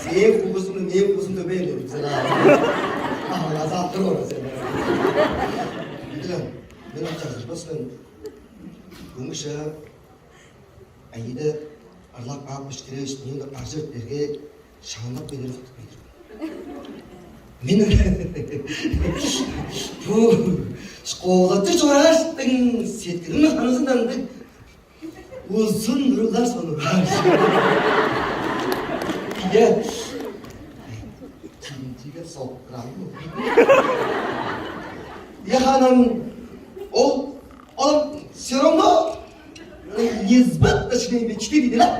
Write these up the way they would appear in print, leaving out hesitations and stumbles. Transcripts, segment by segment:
Senin kokusunu, neyin kokusunu da beğenmedim sana. Ah, azalttır orası seni. Bildiğin, ben çalışmasın. Gümüşe, ayıda Arlap kalmış kireç, neyin de karşı etlerge şanlap bedeni tutmaydır. Bu şkolatı çoraştın, setkinin hanısından uzun yıllar sonra var. Ya, kimciga sokran mı? Ya hanım, oğlum, seromda yizbat da şimdi bir çiftliği değil lan.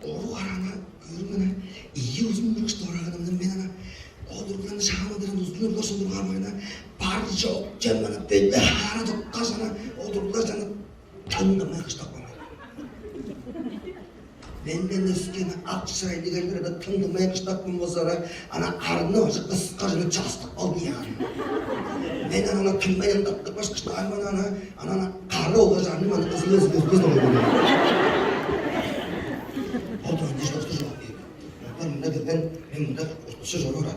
Oru arana, yürümene, iyi uzun bir kışta oranımdan ben ana, o durumdan şahamadıran uzun yıllar sonra durgamayına, parça ok, cemmana, belli hara dokkasana, o durumlar sana tanımaya kışta koymayın. Benden de sütkeni Aksaray'da geldiler de tanımaya kışta koymasara, ana karnına başa kıskarını çastık oldu yani. Ben ana tanımayan tatlı baş kışta ayman ana karı olacağını bana kızıl oluyor. Oturun diş doktor cevap veriyor. Ben bunda dedim, ben bunda söz olur ha.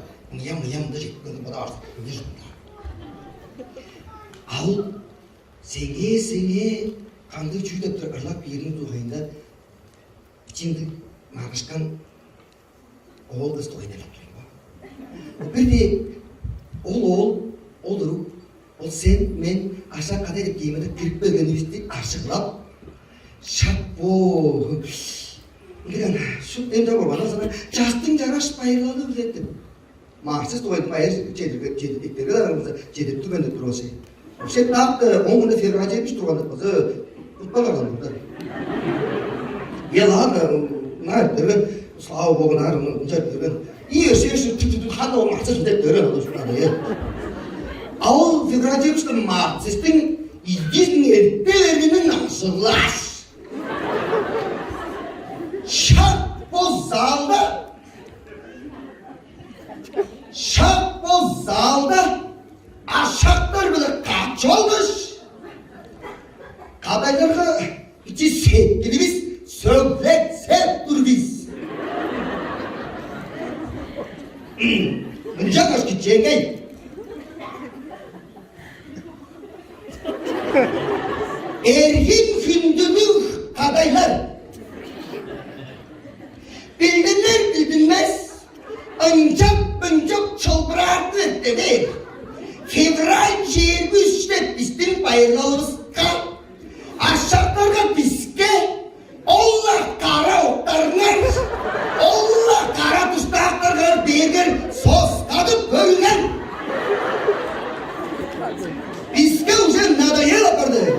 Yam da çektim bana artık. Diş doktor. Al, seni kandır çüy doktor arlap bir yerini doğayında içinde markışkan oğul kız doğayında yaptırıyor. Bir de oğul, ol sen, men aşağı kadar giyimede kırık bölgeni üstü aşıklap şapbo. Giden, şu emre olmadan sana jastın jaraş bayırlarını bilettim. Mahsus doydu bayır cediplikleri de aramızda cedipti ben de durası. Şey ne yaptı? 10 günde ferracı etmiş durgandık bazı. Tutmalar alındı. Yalan, ne yaptı ben? Sağ ol boğun ağrımı, uçak ben. İyi şey tütütü hanı o mahsus biletleri alındı şunları ya. Ağıl ferracı etmiş de mahsus'ın ilgin ettilerinin nasıllaş. Şap zalda aşaklar bile kaç olmuş. Kadaylarga içi sevgilimiz söyletsek dur biz. Önce kaç gideceğin gel. Ergin fündümü kadaylar. Bilmez, ancak çılbıraktı dedi. Fevral 23'te bizim bayırlarımız kal. Aşağılarga biske, Allah kara oklarlar, Allah kara tuştaklarga beğenir, sos kadıp bölünen. Biske uçan nadaya yapardı.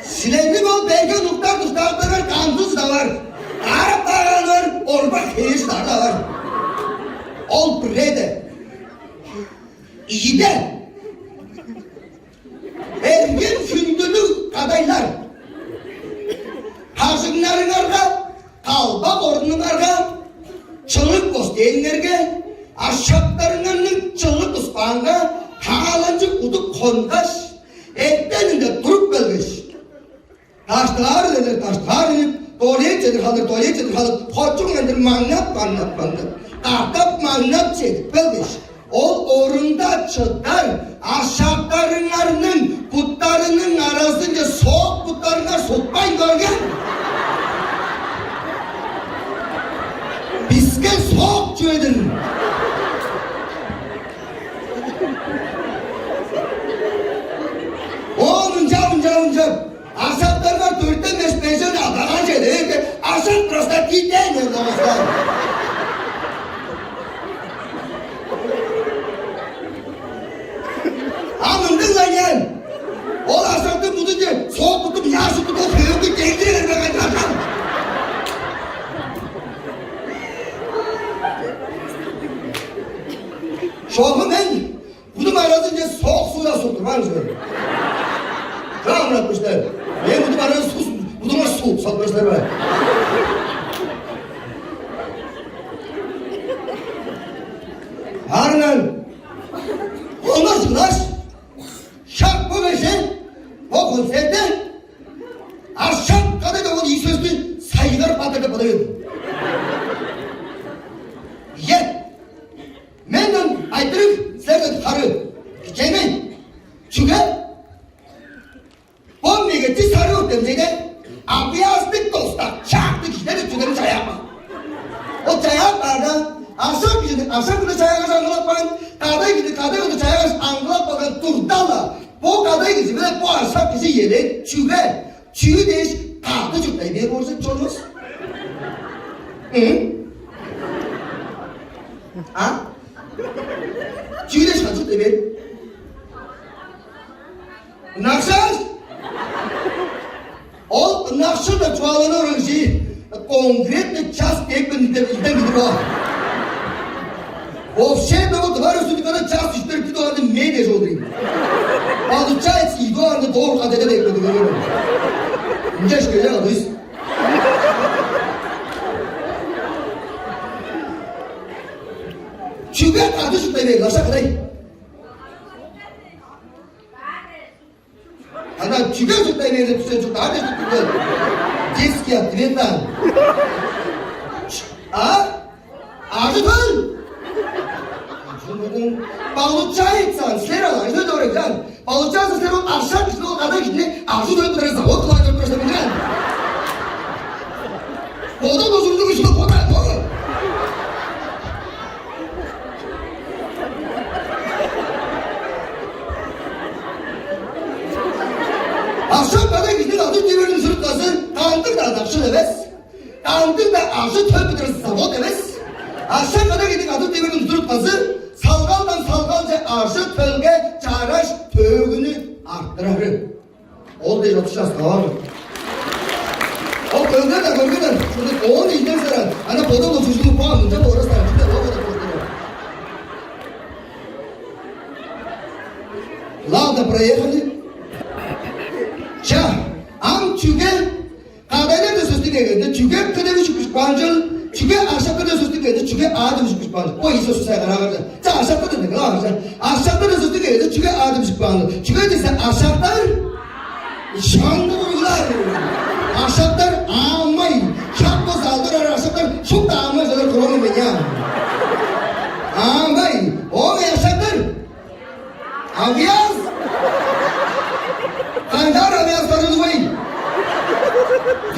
Silenli bol belge nokta tuştaklarga kansız da var. Arap dağlar, orbak herişler da var. Ol brede. İyi de. Ergin fündülü kadaylar. Hazınlarınlarga, kalbak ordunlarga, çılık kosteyenlerge, aşaplarının çılık ıspağında, halancı uduk kondaş, etteninde durup belgeç. Taşlar dediler, taşlar edip, Tuvalet kalır, koçun nedir manyak. Kalkıp manyak çedik, bilmiş. O orunda çıkar, aşağılarının putlarının arasınca soğuk putlarına sokmayın gölge. Biske soğuk çöydün. Onca. Aşağılarına dörtte mespeşen adalan şeydi ki aşağı prostat giden yoldamışlar. Amındın lan gel. O aşağıda budu ki soğuk tutup yağ tutup o kıyıkı geldirir ben kaçacağım. Şoku ben budum arasınca soğuk suya soktum var mısın? Ne anlatmışlar? Ben budum arasınca buduma su satmışlar böyle. Harbiden olmaz mı lan? Şak bu beşe konsepten aşağı kadar da o iyi sözlü saygılar patırdı bulayım. Yer. Menden aydırık serdet harı. Geçemeyin. Çünkü bu megati sarı ortamdaydı. Abiyazlık dostlar. Çaktı kişileri tünerim çayakma. O çayaklarda aşağı kıda çayak anlatmayın. Kaday gidi çayak anlatmadan turdala. Bu kaday gidi bile bu aşağı kişi yeri çüve. Çüve deyiş kaldı cüktayı bir borsa çoğunuz. Hı? Ha? Çüve deyiş kaldı cüktayı bir. Naksaz? O nakşı da çoğalanı şey konkretne ças tekmen giden gidiyor. O şey de o duvar üstünde kadar ças işleri bir dolarda medyaj olayım. Bazı çay içi dolarda doğru adede de ekmedi görüyorum. Müceş göre alıyız. Çünkü adı şu tabi laşa kadar. Ana çünkü şu tabi de tüse çok daha da tuttu. Disk yaptı Vietnam. Ağacıtın. Balıkçaysan seralar işte doğru can. Balıkçaysan sera aşağı kişide o kadar gitti. Ağacıtın böyle zavod kulağına dönmüşte bilen. Boda bozuldu işte boda. Aşağı kadar gitti adı devirin sırtlasın. Tanıdık da adamsın evet. Tanıdık da ağacı tölpüdür zavod evet. Aşağı kadar gitti adı devirin sırtlasın. Salgaldan salgalca ağacı tölge çağraş tövgünü arttırarı. Ol diye atışacağız tamam mı? O gölgeden. Şurada 10 ilden sonra. Hani boda bozulduğunu puanınca da orası tarafında o boda bozulduğunu. La da проехали. Ша, çünkü kadaylar da sözlü geldi. Çünkü kadayı çıkmış pancıl. Çünkü aşağıda da sözlü geldi. Çünkü ağda çıkmış pancıl. O iyi sözlü saygı vardı. Ça aşağıda da ne kadar güzel. Aşağıda da sözlü geldi. Çünkü ağda çıkmış pancıl. Çünkü dese aşağıda şandırırlar. Aşağıda amay. Şapka saldırır aşağıda. Çok da amay zaten kullanım ben ya. Amay. O aşağıda. Aviyaz. Kantar aviyaz karşılığı koyun.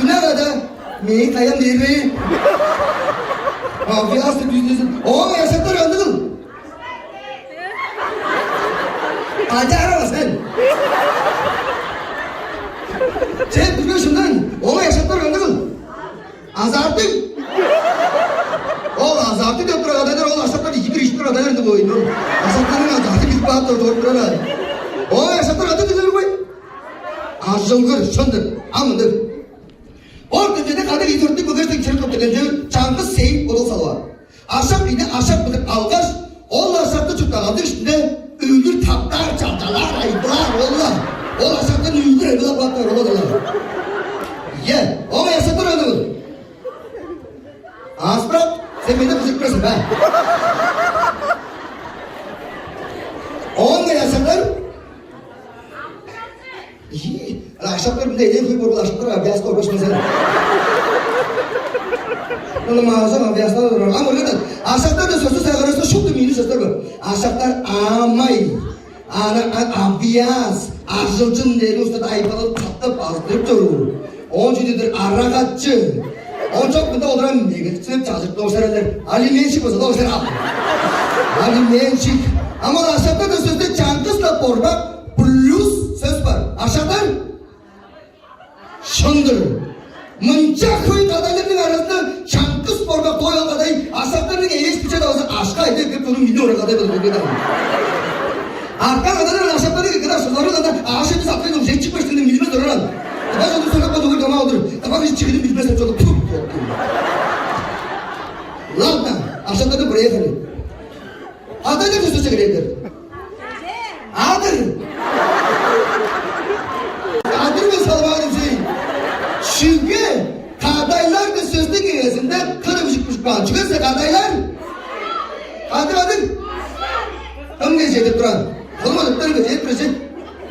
Düne kadar meyi kayam değil mi? Aviyaz da düzlesin. O yaşaklar yandıkıl. Kaca arama sen. Sen duruyorsun lan. O yaşaklar yandıkıl. Azarttık. O azarttık da buraya kadar o yaşaklar 2-1-3 lira dayandı bu oyunu. Yaşakların azarttık biz bağırtık doğru durana. O yaşaklar yandık güzel koy. Ağzıngır, şundur, amındır. Orada da kadar idörtlük bagajda içeri toplayınca çankı seyip odal salı var. Aşak yine aşak bıdık algaç, ol aşakta çıktığı üstünde ülgür taptar çantalar, ayıplar, ollar. Ol aşaktan ülgür evler baklar, oladılar. Ye, ama yaşaklar öldü. Ağız bırak, sen beni bıcıkmasın be. Onunla yaşaklar, aşağılar bir de elin koyup orada aşağılar abiyaz koymuş mesela. Onu mağazam abiyazlar olur. Ama öyle de aşağılar da sözü sayılar arasında çok da mühimli sözler var. Aşağılar amay, abiyaz, arzılcın deri ustada ayıpalı tatlı bastırıp durur. Onun içindedir arrakatçı. Onun çok bunda oluran negatif çazıklı o seneler. Ali Menşik olsa da o sene al. Ali Menşik. Ama aşağılar da sözde çantısla pormak plus söz var. Aşağıdan şundur. Mıncak koy kadayların arasında çankı sporda koyal kaday aşağıdan eğiş biçe de olsa aşka edip hep onun milyonu kaday böyle. Arka kadayların aşağıdan kadar sözleri kadar aşağıda satayım şey çıkmıştı milyonu duran. Tabaş onu sonra kadar kama olur. Tabaş hiç çıkıdım bilmezsem çok puf. Lan da aşağıda da buraya kalıyor. Adayda da sözü çekilir. Adır. Adır mı salvarım şey? Çünkü kadaylar da sözlü gerisinde kırım çıkmış kan. Çıkarsa kadaylar. Adır. Hem geçeydi duran. Olmadı, dur geçeydi duracak.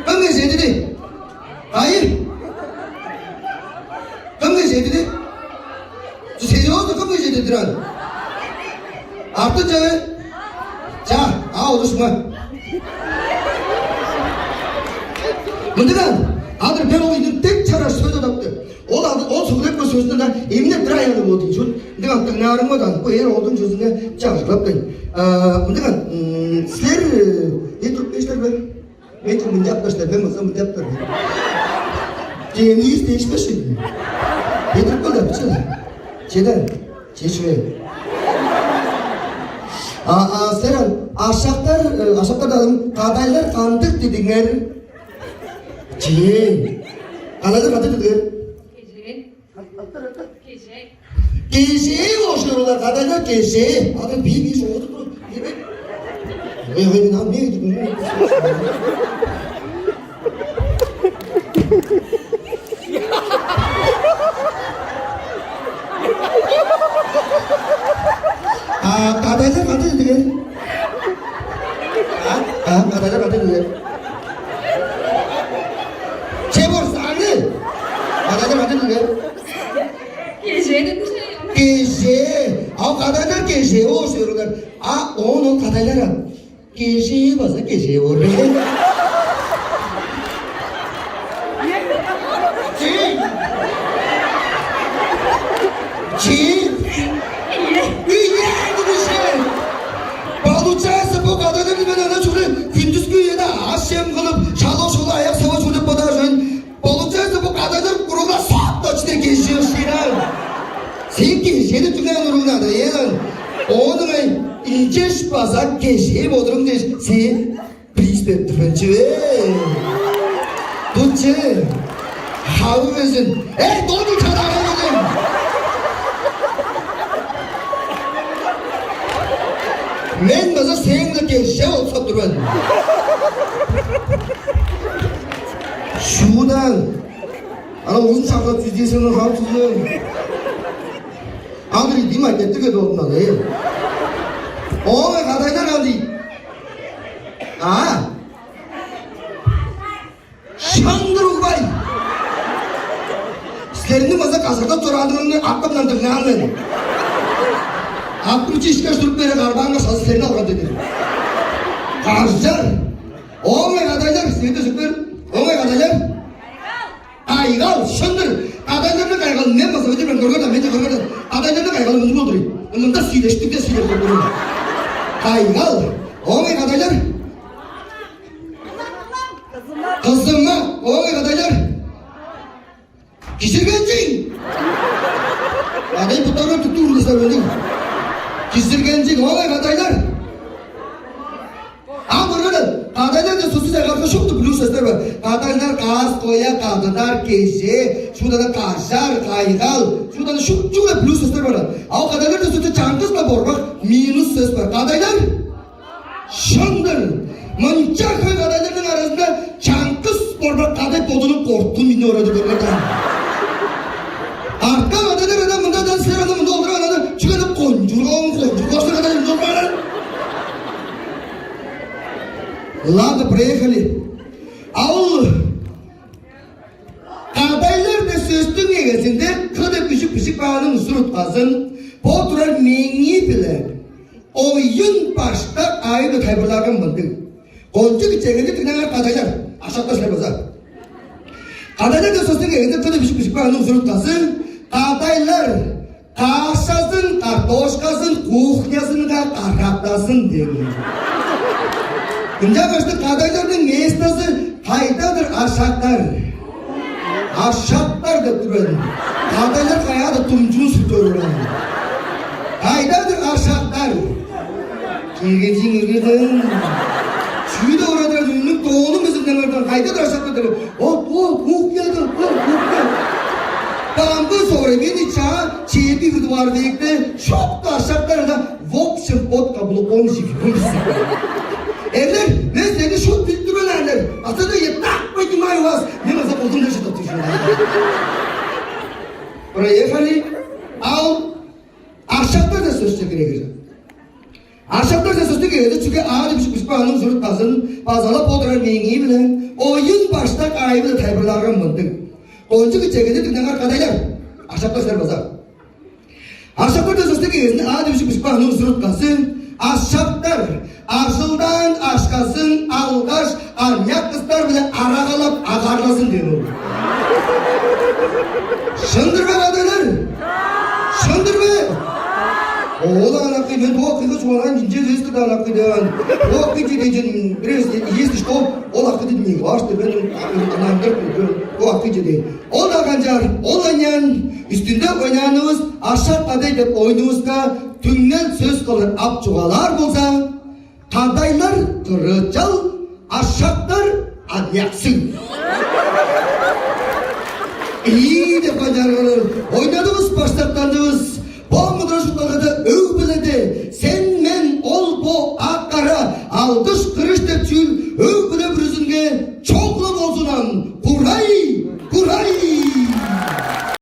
Hem geçeydi dedi. Hayır. Kim geçeydi de? Seviyoruz da kim geçeydi duran? Artık cevap. Oluşma. Bundan adır ben oyunun tek çara söz adaptı. O söyletme sözünde emine bir ayarım olduğu için bundan tırnağım odan bu yer olduğum sözünde çalışıp koyun. Bundan sizler ne Türkleşler mi? Ben çok münce yapmışlar, ben masam münce yaptım. Cemliyiz değişmesin. Ne Türkler bir şey. Çeden, çeşme. Seran, aşaklar dalam kadaylar kandık dediler. Cih, kadaylar kandık dediler. Gece boşuyorlar, kadaylar gece. Adam bir soğudu mu? Ne neydi? Kadaylar kandık dediler. Kadaylar kandık dediler. Kadaylar kandık dediler. Gece. Kadaylar gece boşuyorlar. Onun kadaylara. Gece basa gece olur. Bu kadar ben ana çocuğu gündüz güye de aşem kılıp şalo şolo ayak savaş olup badarsan balıkçıysa bu kadar kurula saat açtı geziyor şeyler. Sen geziyeni tüken durumda da yeğen. Onu ben inceş bazak geziye bodrum deş. Sen prispet tıfıncı. Tutçu. Havu vezin. Donu çarağına vezin. Men baza seninle geziye olsa durun. Şuradan. Ana uzun saklat yüzdeysenin hamsızın. Andri değil mi? Getti kötü olduğundan değil. Oğlum kadaylar kaldı. Şandır ubay. Sizlerin baza kasırda turandığını aklımdan tırnağın. Aklım çişker sürüp beri garbağına sazı serini avrat edir. Karzar. Oğlum kadaylar. Seni de süper. Oğlum kadaylar. Aygal, şundur. Kadaylarını kaygalım. Ne basam edeyim ben görmedim. Ben de görmedim. Kadaylarını kaygalım. Bunu doldurayım. Ondan sileştik de sileştik. Kaygal. Oğlum kadaylar. Kızımla. Oğlum kadaylar. Kisirgencin. Adayı putlarına tuttu vurdular böyle. Kisirgencin. Oğlum kadaylar. Burada kadaylar da sosyal arkadaş yoktu biliyor sesler var. Kadaylar kaz, koya, kadınlar, kese, şurada da kaşar, kaygal, şurada da şu da biliyor sesler var. Ama kadaylar da sosyal çankızla bor bak, minus ses var. Kadaylar şundur. Mançak ve kadayların arasında çankız bor bak, kaday bodunun korktuğum yine orada görmekten. Arka kadaylar adam bunda da siler adam bunda olur anladın. Çünkü adam koncurgon, koştu kadaylar zorlar. Ладно, проехали. Kadaylar da söztün negazinde kıda pişik bağının usurut azın potrar mengi bile oyun başta aynı tayburlardan bandı. Koncu ki çekildi tıknalar kadaylar aşağıda şöyle bazar. Kadaylar da söztün negazinde kıda pişik bağının usurut azın kadaylar kaşasın, kartoşkasın, kuhnyasın da karaptasın diye. Günce başta kadayların neyestası haydadır aşaklar. Aşaklar da durur. Kadaylar kaya da tumcuğu sütürür. Haydadır aşaklar. Kirgecin ırgıdın. Suyu da orada ünlük doğulu mızıklardan haydadır aşaklar durur. Hukyadır. Bambı sonra beni çağa çebi hıdvar deyikte çok da aşaklar da vopşın pot kabulu olmuş gibi. Evler, ne seni şu bildirirlerler. Aslında yetak bakayım ayvaz. Ne nasıl oldun da şu tatışın. Buraya hali Arşaklar da söz çekireceğiz. Arşaklar da söz çekireceğiz çünkü ağır bir şey Puşpağının zürttasın, bazalap oturan meğini bilen, oyun başta kaybı da taybarlarım mındık. Koncu gıçakını tükten arkadaylar. Aşaklar ser bazar. Aşaklar da sözde gezini adi Puşpağının zürttasın, aşaklar, arsıldan aşkasın, algaş, anyak kızlar bile aragalap agarlasın diyor. Şındır be kadınlar! Şındır be! Oğlan anakı, ben bu akıyla çoğalan cince rızkı da anakıdan. Bu akıyla diyeceğim, biraz yiyiz işte o akı dedim, varsa benim anamdır bu akıyla değil. O da kancar, olanyan, üstünde oynanımız, aşağı kadaydıp oynumuzda tümden söz kalır apçuğalar bolsa, kadaylar kırıçal, aşaklar anyaksın. İyi de kancarlar, oynadığımız başlatlandığımız, bu mıdraşıklarda öv biledi, sen men ol bu akkara, aldış kırış tepçül, öv bile brüzünge, çokla bozunan,